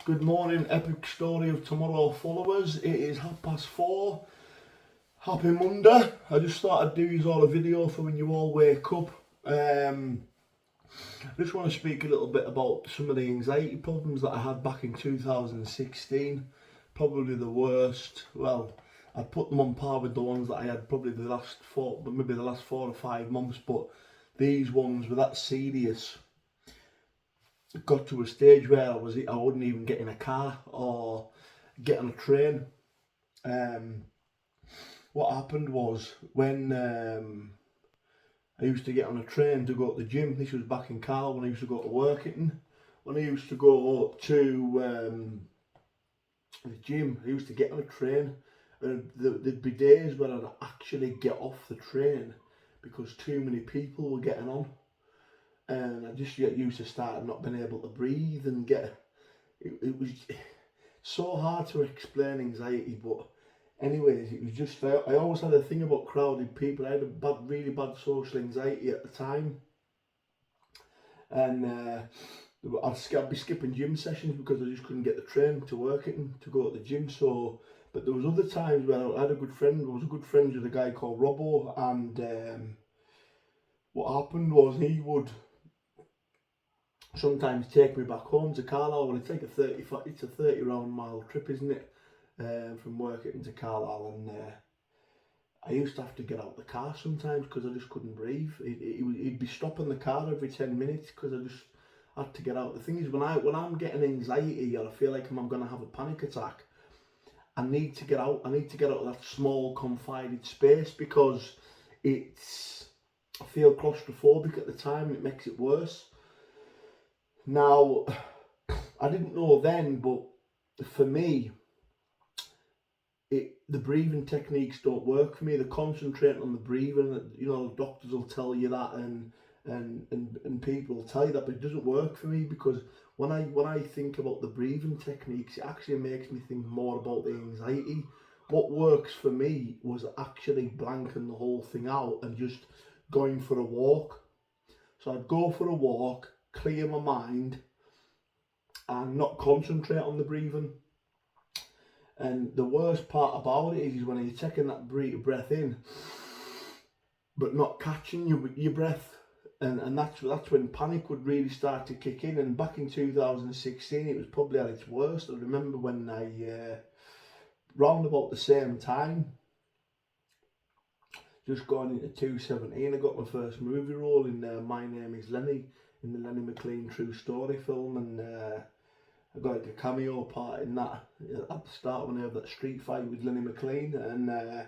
Good morning, epic story of tomorrow followers. It is 4:30. Happy Monday. I just thought I'd do you all a video for when you all wake up. I just want to speak a little bit about some of the anxiety problems that I had back in 2016. Probably the worst. Well, I'd put them on par with the ones that I had probably the last 4 or 5 months, but these ones were that serious. It got to a stage where I wouldn't even get in a car or get on a train. What happened was when I used to get on a train to go to the gym. This was back in Carl when I used to go to Workington. When I used to go to the gym, I used to get on a train, and there'd be days when I'd actually get off the train because too many people were getting on. And I just get used to starting not being able to breathe and it was so hard to explain anxiety, but anyways, it was just, I always had a thing about crowded people. I had really bad social anxiety at the time, and I'd be skipping gym sessions because I just couldn't get the train to Workington to go to the gym. So, but there was other times where I was good friends with a guy called Robbo, and what happened was he would sometimes take me back home to Carlisle. When it's like it's a 30 round mile trip, isn't it, from Workington to Carlisle, and I used to have to get out the car sometimes because I just couldn't breathe. He'd be stopping the car every 10 minutes because I just had to get out. The thing is, when I'm getting anxiety or I feel like I'm going to have a panic attack, I need to get out. I need to get out of that small confined space because I feel claustrophobic at the time, and it makes it worse. Now, I didn't know then, but for me, the breathing techniques don't work for me. They're concentrating on the breathing. You know, doctors will tell you that, and people will tell you that, but it doesn't work for me because when I think about the breathing techniques, it actually makes me think more about the anxiety. What works for me was actually blanking the whole thing out and just going for a walk. So I'd go for a walk, clear my mind, and not concentrate on the breathing. And the worst part about it is when you're taking that breath in, but not catching your breath, and that's when panic would really start to kick in. And back in 2016, it was probably at its worst. I remember when round about the same time, just going into 2017, I got my first movie role in My Name is Lenny, in the Lenny McLean true story film, and I got like a cameo part in that at the start when I had that street fight with Lenny McLean, and I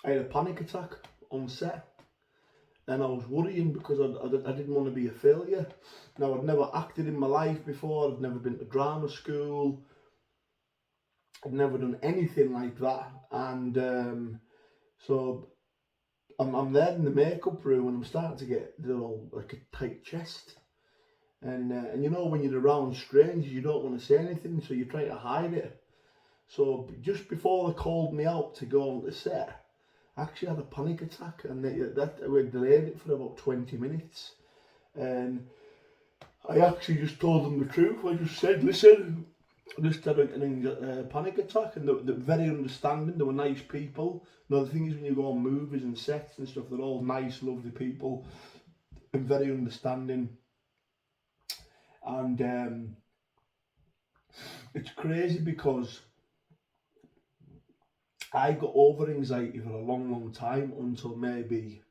had a panic attack on set, and I was worrying because I didn't want to be a failure. Now, I'd never acted in my life before. I'd never been to drama school. I'd never done anything like that, and so I'm there in the makeup room and I'm starting to get like a tight chest, and you know, when you're around strangers, you don't want to say anything, so you try to hide it. So just before they called me out to go on the set, I actually had a panic attack, and we delayed it for about 20 minutes, and I actually just told them the truth. I just said, listen, I just had a panic attack, and they're very understanding. They were nice people. Now, the thing is, when you go on movies and sets and stuff, they're all nice, lovely people and very understanding. And it's crazy because I got over anxiety for a long time until maybe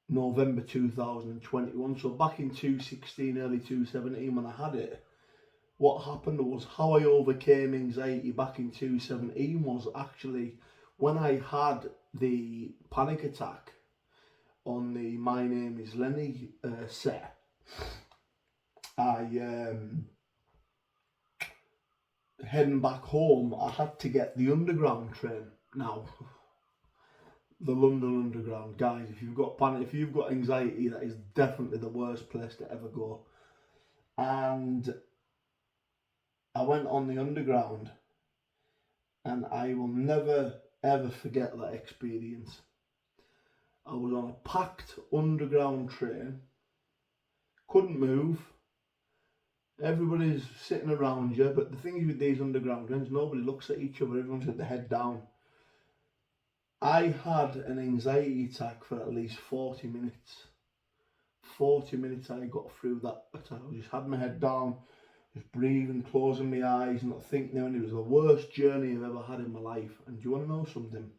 November 2021. So back in 2016, early 2017, when I had it, what happened was, how I overcame anxiety back in 2017 was actually when I had the panic attack on the My Name is Lenny set. Heading back home, I had to get the underground train. Now, the London Underground, guys, if you've got anxiety, that is definitely the worst place to ever go. And I went on the underground, and I will never ever forget that experience. I was on a packed underground train, couldn't move, everybody's sitting around you, but the thing is with these underground runs, nobody looks at each other, everyone's got their head down. I had an anxiety attack for at least 40 minutes. 40 minutes I got through that attack. I just had my head down, just breathing, closing my eyes, not thinking, and it was the worst journey I've ever had in my life. And do you want to know something?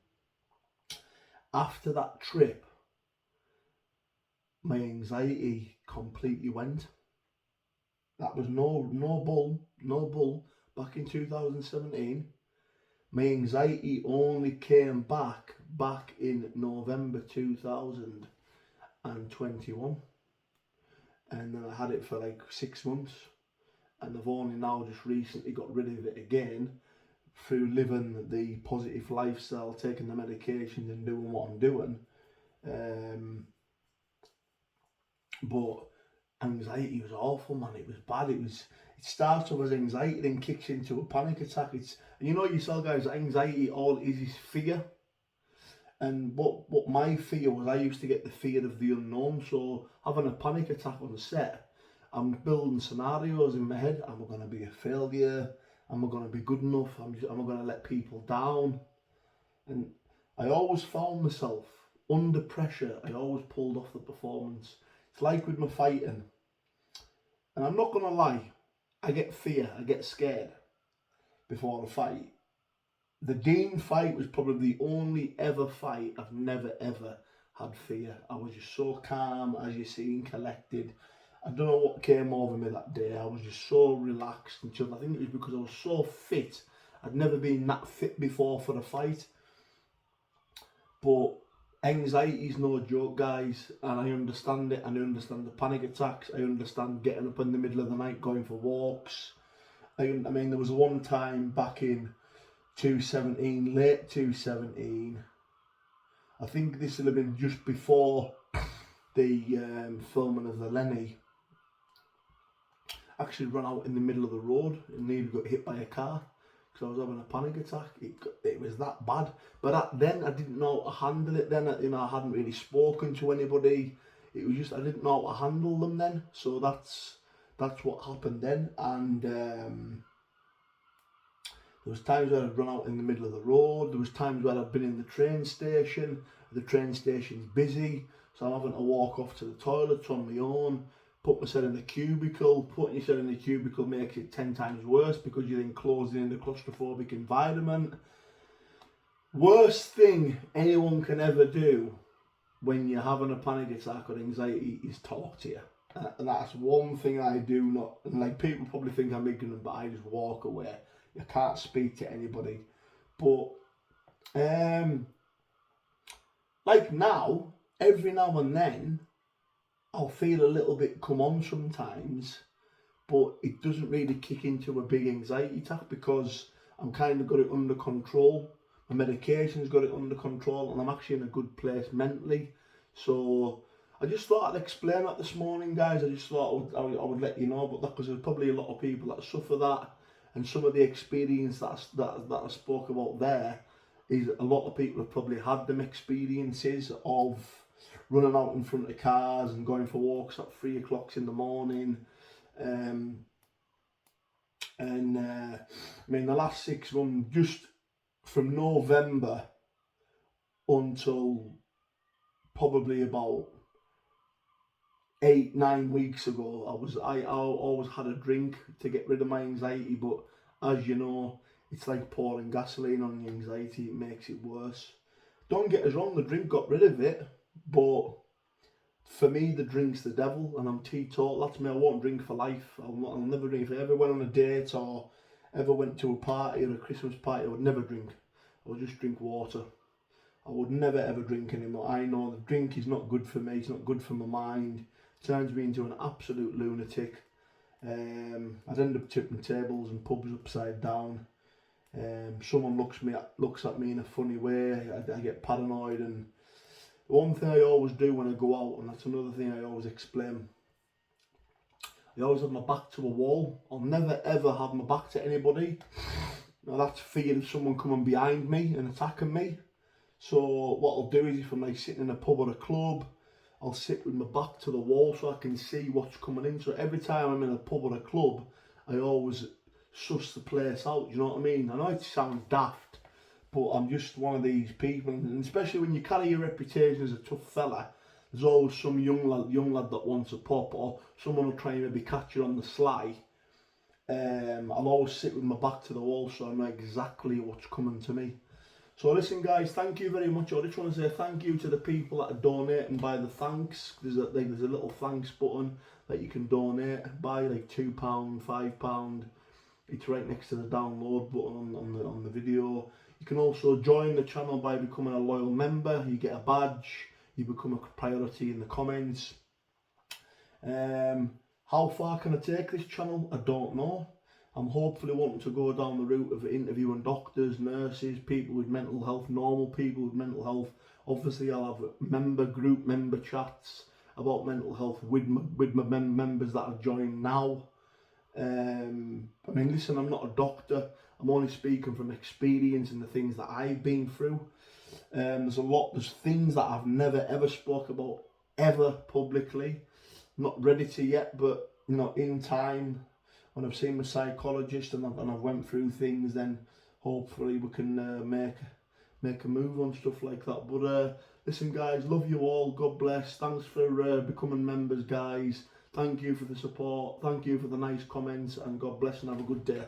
After that trip, my anxiety completely went. That was no bull. Back in 2017, my anxiety only came back in November 2021, and then I had it for like 6 months, and I've only now just recently got rid of it again through living the positive lifestyle, taking the medications and doing what I'm doing. But anxiety was awful, man. It was bad. It starts off as anxiety, then kicks into a panic attack. And you know yourself, guys, anxiety all is fear. And what my fear was, I used to get the fear of the unknown. So having a panic attack on set, I'm building scenarios in my head. Am I going to be a failure? Am I going to be good enough? Am I going to let people down? And I always found myself under pressure. I always pulled off the performance. It's like with my fighting. And I'm not going to lie, I get fear, I get scared before a fight. The Dean fight was probably the only ever fight I've never ever had fear. I was just so calm, as you see, collected. I don't know what came over me that day. I was just so relaxed and chilled. I think it was because I was so fit. I'd never been that fit before for a fight. But anxiety is no joke, guys, and I understand it. And I understand the panic attacks. I understand getting up in the middle of the night, going for walks. I mean, there was one time back in 2017, late 2017. I think this would have been just before the filming of the Lenny. I actually ran out in the middle of the road and nearly got hit by a car because I was having a panic attack. It was that bad. But then I didn't know how to handle it then. You know, I hadn't really spoken to anybody. It was just, I didn't know how to handle them then. So that's what happened then. And there was times where I'd run out in the middle of the road. There was times where I'd been in the train station. The train station's busy, so I'm having to walk off to the toilets on my own. Put myself in the cubicle. Putting yourself in the cubicle makes it 10 times worse because you're then closed in the claustrophobic environment. Worst thing anyone can ever do when you're having a panic attack or anxiety is talk to you. And that's one thing I do not, and like people probably think I'm ignorant, but I just walk away. You can't speak to anybody. But like now, every now and then I'll feel a little bit come on sometimes, but it doesn't really kick into a big anxiety attack because I'm kind of got it under control. My medication's got it under control, and I'm actually in a good place mentally. So I just thought I'd explain that this morning, guys. I just thought I would let you know, but because there's probably a lot of people that suffer that, and some of the experience that I spoke about there is a lot of people have probably had them experiences of running out in front of cars and going for walks at 3 o'clock in the morning. I mean, the last 6 months, just from November until probably about 8-9 weeks ago, I always had a drink to get rid of my anxiety, but as you know, it's like pouring gasoline on the anxiety. It makes it worse. Don't get us wrong, the drink got rid of it, but for me the drink's the devil, and I'm teetotal. That's me. I won't drink for life. I'll never drink. If I ever went on a date or ever went to a party or a Christmas party, I would never drink. I would just drink water. I would never ever drink anymore. I know the drink is not good for me. It's not good for my mind. It turns me into an absolute lunatic. I'd end up tipping tables and pubs upside down. Someone looks at me in a funny way. I get paranoid, and one thing I always do when I go out, and that's another thing I always explain, I always have my back to a wall. I'll never ever have my back to anybody. Now that's fear of someone coming behind me and attacking me. So what I'll do is, if I'm like sitting in a pub or a club, I'll sit with my back to the wall so I can see what's coming in. So every time I'm in a pub or a club, I always suss the place out, you know what I mean? I know it sounds daft, but I'm just one of these people, and especially when you carry your reputation as a tough fella, there's always some young lad that wants a pop, or someone will try and maybe catch you on the sly. I'll always sit with my back to the wall so I know exactly what's coming to me. So listen guys, thank you very much. I just want to say thank you to the people that are donating by the thanks. There's a little thanks button that you can donate by, like £2, £5. It's right next to the download button on the video. You can also join the channel by becoming a loyal member. You get a badge, you become a priority in the comments. How far can I take this channel? I don't know. I'm hopefully wanting to go down the route of interviewing doctors, nurses, people with mental health, normal people with mental health. Obviously I'll have group member chats about mental health with my members that have joined now. I mean, listen, I'm not a doctor. I'm only speaking from experience and the things that I've been through. There's things that I've never ever spoke about ever publicly. I'm not ready to yet, but you know, in time, when I've seen my psychologist and I've went through things, then hopefully we can make a move on stuff like that. But listen guys, love you all, God bless, thanks for becoming members guys, thank you for the support, thank you for the nice comments, and God bless and have a good day.